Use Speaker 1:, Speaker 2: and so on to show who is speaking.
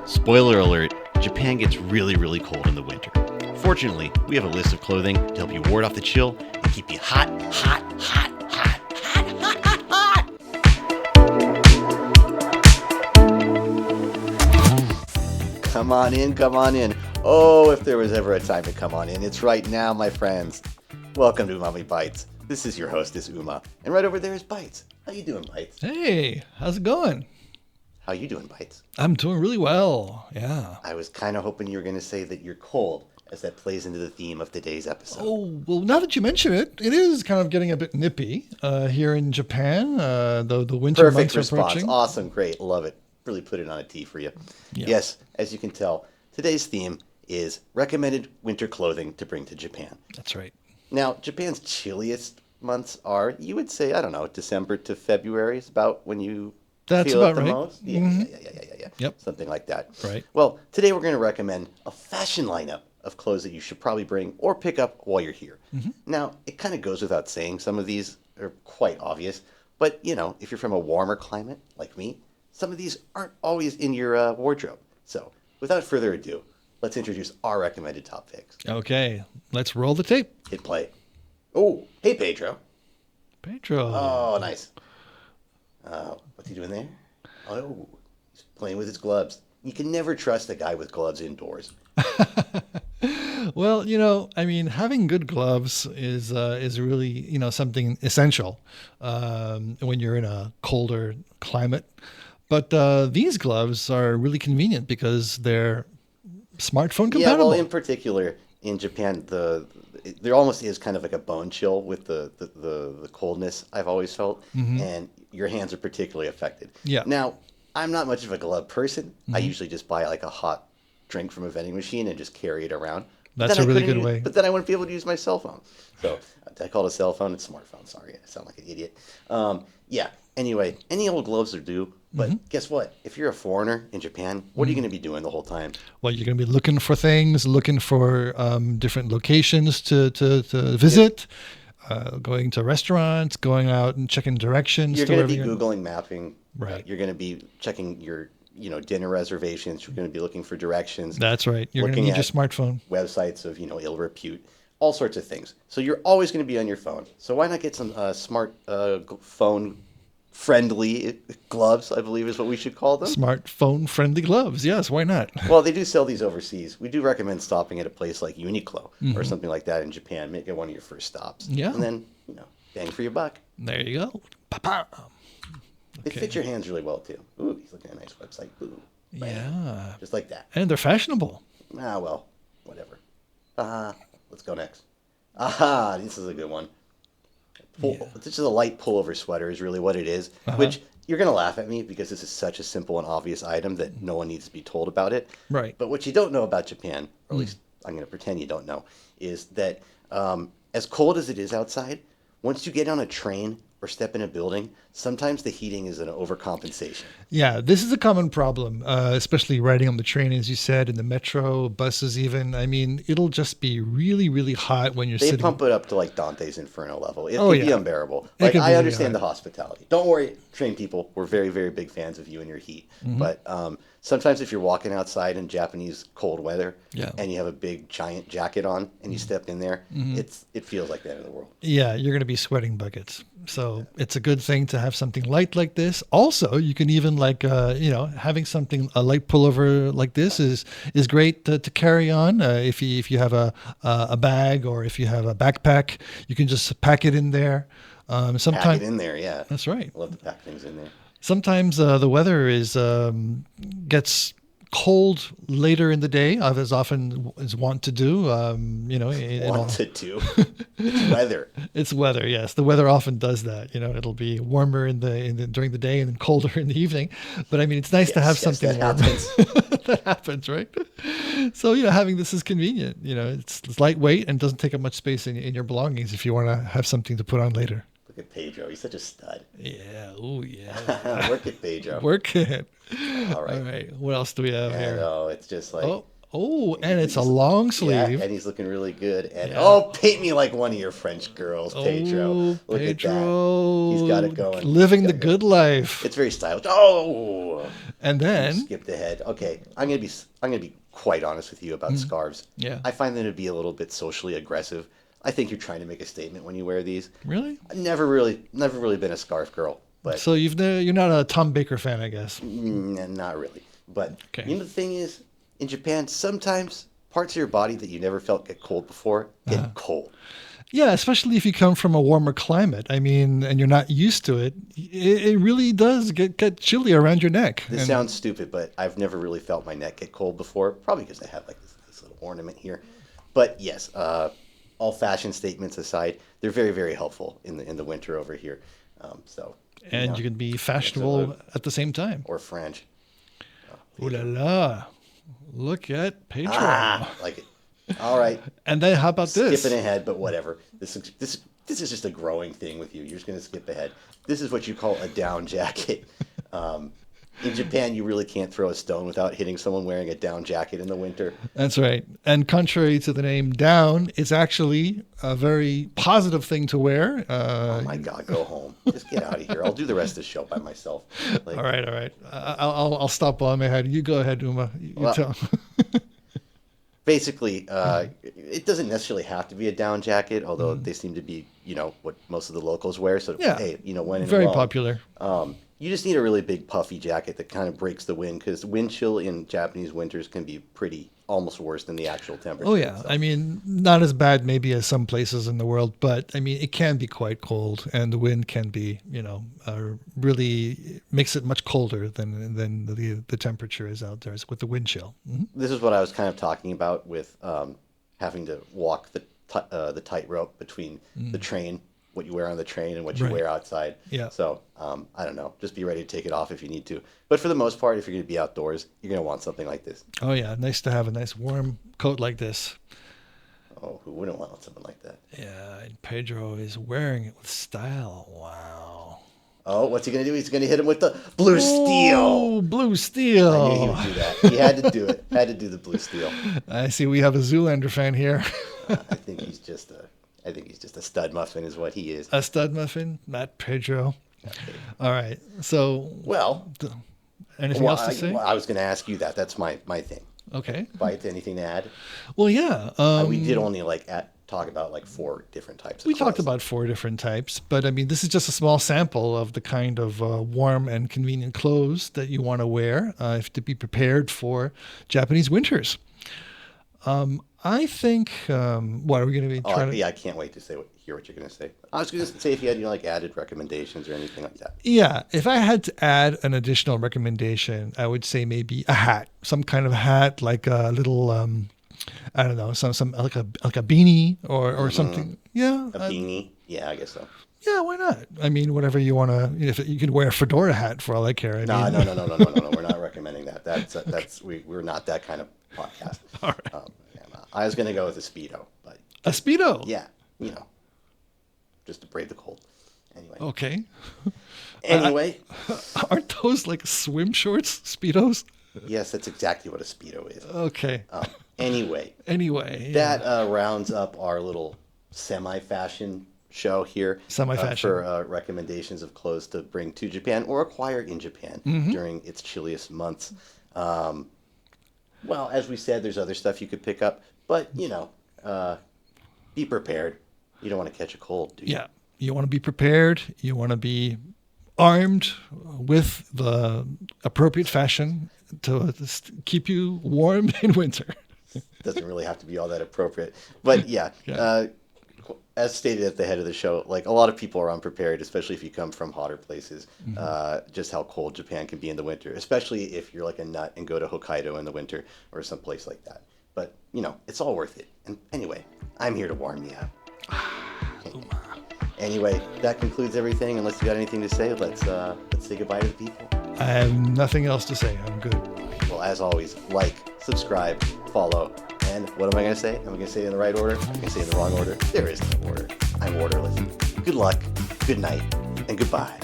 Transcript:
Speaker 1: Spoiler alert, Japan gets really, really cold in the winter. Fortunately, we have a list of clothing to help you ward off the chill and keep you hot, hot, hot, hot, hot, hot, hot, hot.
Speaker 2: Come on in, come on in. Oh, if there was ever a time to come on in, it's right now, my friends. Welcome to Umami Bytes. This is your hostess, Uma. And right over there is Bytes. How you doing, Bytes?
Speaker 3: Hey, how's it going?
Speaker 2: How you doing, Bytes?
Speaker 3: I'm doing really well. Yeah.
Speaker 2: I was kind of hoping you were going to say that you're cold, as that plays into the theme of today's episode.
Speaker 3: Oh, well, now that you mention it, it is kind of getting a bit nippy here in Japan. The winter
Speaker 2: Perfect
Speaker 3: months are
Speaker 2: response.
Speaker 3: approaching.
Speaker 2: Awesome. Great. Love it. Really put it on a tee for you.
Speaker 3: Yeah.
Speaker 2: Yes, as you can tell, today's theme is recommended winter clothing to bring to Japan.
Speaker 3: That's right.
Speaker 2: Now, Japan's chilliest months are, you would say, I don't know, December to February is about when you
Speaker 3: That's
Speaker 2: feel
Speaker 3: about
Speaker 2: it the
Speaker 3: right.
Speaker 2: most? Yeah,
Speaker 3: Mhm.
Speaker 2: yeah.
Speaker 3: Yep.
Speaker 2: Something like that.
Speaker 3: Right.
Speaker 2: Well, today we're going to recommend a fashion lineup of clothes that you should probably bring or pick up while you're here.
Speaker 3: Mm-hmm.
Speaker 2: Now, it kind of goes without saying, some of these are quite obvious, but, you know, if you're from a warmer climate like me, some of these aren't always in your wardrobe. So, without further ado, let's introduce our recommended top picks.
Speaker 3: Okay, let's roll the tape.
Speaker 2: Hit play. Oh, hey, Pedro.
Speaker 3: Pedro.
Speaker 2: Oh, nice. What's he doing there? Oh, he's playing with his gloves. You can never trust a guy with gloves indoors.
Speaker 3: Well, having good gloves is really, something essential when you're in a colder climate. But these gloves are really convenient because they're smartphone compatible.
Speaker 2: Yeah, well, in particular, in Japan, there almost is kind of like a bone chill with the coldness I've always felt, and your hands are particularly affected.
Speaker 3: Yeah.
Speaker 2: Now, I'm not much of a glove person. I usually just buy like a hot drink from a vending machine and just carry it around.
Speaker 3: That's a really good way.
Speaker 2: But then I wouldn't be able to use my cell phone. So I call it a cell phone. It's a smartphone. Sorry, I sound like an idiot. Yeah. Anyway, any old gloves are due. But guess what? If you're a foreigner in Japan, what are you going to be doing the whole time?
Speaker 3: Well, you're going to be looking for things, looking for different locations to visit, going to restaurants, going out and checking directions.
Speaker 2: You're
Speaker 3: to
Speaker 2: going to
Speaker 3: wherever
Speaker 2: be Googling mapping.
Speaker 3: Right.
Speaker 2: You're going to be checking your dinner reservations. You're going to be looking for directions.
Speaker 3: That's right. You're going to
Speaker 2: looking
Speaker 3: need your
Speaker 2: at
Speaker 3: smartphone.
Speaker 2: Websites of, ill repute, all sorts of things. So you're always going to be on your phone. So why not get some smart phone friendly gloves, I believe is what we should call them.
Speaker 3: Smartphone friendly gloves. Yes, why not?
Speaker 2: Well, they do sell these overseas. We do recommend stopping at a place like Uniqlo or something like that in Japan. Make it one of your first stops.
Speaker 3: Yeah.
Speaker 2: And then, bang for your buck.
Speaker 3: There you go. Pa-pa.
Speaker 2: It fits your hands really well, too. Ooh, he's looking at a nice website. Ooh, bam.
Speaker 3: Yeah.
Speaker 2: Just like that.
Speaker 3: And they're fashionable.
Speaker 2: Ah, well, whatever. Let's go next. Aha, this is a good one. This is a light pullover sweater is really what it is, which you're going to laugh at me because this is such a simple and obvious item that no one needs to be told about it.
Speaker 3: Right.
Speaker 2: But what you don't know about Japan, or at least I'm going to pretend you don't know, is that as cold as it is outside, once you get on a train or step in a building, sometimes the heating is an overcompensation.
Speaker 3: Yeah, this is a common problem, especially riding on the train, as you said, in the metro, buses even. I mean, it'll just be really, really hot when you're
Speaker 2: They
Speaker 3: sitting.
Speaker 2: pump it up to like Dante's Inferno level. It
Speaker 3: Oh,
Speaker 2: can be
Speaker 3: yeah.
Speaker 2: unbearable.
Speaker 3: It
Speaker 2: Like
Speaker 3: can be
Speaker 2: I
Speaker 3: really
Speaker 2: understand
Speaker 3: hot.
Speaker 2: the hospitality. Don't worry, train people. We're very, very big fans of you and your heat. But sometimes if you're walking outside in Japanese cold weather
Speaker 3: Yeah.
Speaker 2: and you have a big giant jacket on and you step in there, it feels like the end of the world.
Speaker 3: Yeah, you're going to be sweating buckets. So it's a good thing to have something light like this. Also, you can even having something, a light pullover like this is great to carry on. If you have a bag or if you have a backpack, you can just pack it in there.
Speaker 2: Pack it
Speaker 3: Sometimes
Speaker 2: in there, yeah.
Speaker 3: that's right.
Speaker 2: I love to pack things in there.
Speaker 3: Sometimes the weather gets cold later in the day, as often is wont to do.
Speaker 2: Want to do. It's weather.
Speaker 3: It's weather, yes. The weather often does that. It'll be warmer during the day and then colder in the evening. But I mean, it's nice to have something
Speaker 2: that
Speaker 3: warm.
Speaker 2: happens.
Speaker 3: That happens, right? So having this is convenient. It's lightweight and doesn't take up much space in your belongings if you want to have something to put on later.
Speaker 2: Look at Pedro. He's such a stud.
Speaker 3: Yeah. Oh, yeah.
Speaker 2: Work it, Pedro.
Speaker 3: Work it.
Speaker 2: All right.
Speaker 3: All right. What else do we have
Speaker 2: And
Speaker 3: here?
Speaker 2: it's just like,
Speaker 3: Oh, and it's a long
Speaker 2: Yeah,
Speaker 3: sleeve.
Speaker 2: and he's looking really good. And
Speaker 3: Yeah.
Speaker 2: oh, paint me like one of your French girls, Pedro.
Speaker 3: Oh,
Speaker 2: Look at that.
Speaker 3: Pedro.
Speaker 2: He's got it going.
Speaker 3: Living
Speaker 2: He's
Speaker 3: the
Speaker 2: got it going.
Speaker 3: good life.
Speaker 2: It's very stylish. Oh,
Speaker 3: And
Speaker 2: you
Speaker 3: then,
Speaker 2: skipped ahead. Okay, I'm gonna be quite honest with you about scarves.
Speaker 3: yeah.
Speaker 2: I find them to be a little bit socially aggressive. I think you're trying to make a statement when you wear these.
Speaker 3: Really?
Speaker 2: I've never really been a scarf girl, but
Speaker 3: So you're not a Tom Baker fan, I guess.
Speaker 2: not really. But
Speaker 3: Okay.
Speaker 2: you know the thing is, in Japan, sometimes parts of your body that you never felt get cold before get cold.
Speaker 3: Yeah, especially if you come from a warmer climate. I mean, and you're not used to it. It really does get chilly around your neck.
Speaker 2: This
Speaker 3: And-
Speaker 2: sounds stupid, but I've never really felt my neck get cold before. Probably because I have like this nice little ornament here. But yes, all fashion statements aside, they're very, very helpful in the winter over here.
Speaker 3: and you can be fashionable at the same time.
Speaker 2: or French.
Speaker 3: Ooh la la. Look at Pedro.
Speaker 2: Like it. All right,
Speaker 3: And then how about this?
Speaker 2: skipping ahead, but whatever. This is just a growing thing with you. You're just gonna skip ahead. This is what you call a down jacket. In Japan, you really can't throw a stone without hitting someone wearing a down jacket in the winter.
Speaker 3: That's right. And contrary to the name down, it's actually a very positive thing to wear.
Speaker 2: Oh my God, go home. Just get out of here. I'll do the rest of the show by myself. Like,
Speaker 3: All right. I'll stop while I'm ahead. You go ahead, Uma. You
Speaker 2: Well,
Speaker 3: tell.
Speaker 2: Basically, it doesn't necessarily have to be a down jacket, although they seem to be, what most of the locals wear. So,
Speaker 3: Yeah.
Speaker 2: hey, when in
Speaker 3: Very
Speaker 2: Rome,
Speaker 3: popular.
Speaker 2: you just need a really big puffy jacket that kind of breaks the wind, because wind chill in Japanese winters can be almost worse than the actual temperature.
Speaker 3: Oh yeah,
Speaker 2: itself.
Speaker 3: I mean, not as bad maybe as some places in the world, but I mean, it can be quite cold, and the wind can be, really makes it much colder than the temperature is out there with the wind chill. Mhm.
Speaker 2: This is what I was kind of talking about with having to walk the tightrope between the train, what you wear on the train, and what you
Speaker 3: Right.
Speaker 2: wear outside.
Speaker 3: Yeah.
Speaker 2: So I don't know. Just be ready to take it off if you need to. But for the most part, if you're going to be outdoors, you're going to want something like this.
Speaker 3: Oh yeah, nice to have a nice warm coat like this.
Speaker 2: Oh, who wouldn't want something like that?
Speaker 3: Yeah, and Pedro is wearing it with style. Wow.
Speaker 2: Oh, what's he going to do? He's going to hit him with the blue steel.
Speaker 3: Oh, blue steel.
Speaker 2: I knew he would do that. He had to do it. Had to do the blue steel.
Speaker 3: I see we have a Zoolander fan here.
Speaker 2: I think he's just a stud muffin, is what he is.
Speaker 3: A stud muffin, not Pedro. All right. So,
Speaker 2: Well,
Speaker 3: anything else to say?
Speaker 2: I was going to ask you that. That's my thing.
Speaker 3: Okay.
Speaker 2: Bytes, anything to add?
Speaker 3: Well, yeah.
Speaker 2: We did only talk about 4 different types of
Speaker 3: We talked
Speaker 2: clothes.
Speaker 3: about 4 different types, but I mean, this is just a small sample of the kind of warm and convenient clothes that you want to wear to be prepared for Japanese winters. I think, what are we going to be trying to?
Speaker 2: Yeah, I can't wait to hear what you're going to say. I was going to say if you had added recommendations or anything like that.
Speaker 3: Yeah, if I had to add an additional recommendation, I would say maybe a hat, some kind of hat, like a little, I don't know, some like a beanie or something. Yeah,
Speaker 2: A beanie? Yeah, I guess so.
Speaker 3: yeah, why not? I mean, whatever you want to. If you can wear a fedora hat for all I care. I
Speaker 2: No.
Speaker 3: mean,
Speaker 2: We're not recommending that. We're not that kind of podcast.
Speaker 3: All right.
Speaker 2: I was going to go with a Speedo, but
Speaker 3: A Speedo.
Speaker 2: yeah, just to brave the cold. Anyway.
Speaker 3: Okay.
Speaker 2: Anyway,
Speaker 3: Aren't those like swim shorts, Speedos?
Speaker 2: yes, that's exactly what a Speedo is.
Speaker 3: Okay.
Speaker 2: Anyway,
Speaker 3: Anyway. Yeah.
Speaker 2: that rounds up our little semi-fashion show here.
Speaker 3: Semi-fashion.
Speaker 2: For recommendations of clothes to bring to Japan or acquire in Japan
Speaker 3: Mm-hmm.
Speaker 2: during its chilliest months. Well, as we said, there's other stuff you could pick up, but be prepared. You don't want to catch a cold, do you?
Speaker 3: Yeah. You want to be prepared. You want to be armed with the appropriate fashion to keep you warm in winter.
Speaker 2: Doesn't really have to be all that appropriate, but yeah.
Speaker 3: Yeah.
Speaker 2: As stated at the head of the show, a lot of people are unprepared, especially if you come from hotter places. Just how cold Japan can be in the winter, especially if you're like a nut and go to Hokkaido in the winter or someplace like that. But it's all worth it. And anyway, I'm here to warm you up. Anyway, that concludes everything. Unless you got anything to say, let's say goodbye to the people.
Speaker 3: I have nothing else to say. I'm good.
Speaker 2: Well, as always, subscribe, follow, and what am I going to say? Am I going to say it in the right order? I'm going to say it in the wrong order. There is no order. I'm orderless. Good luck, good night, and goodbye.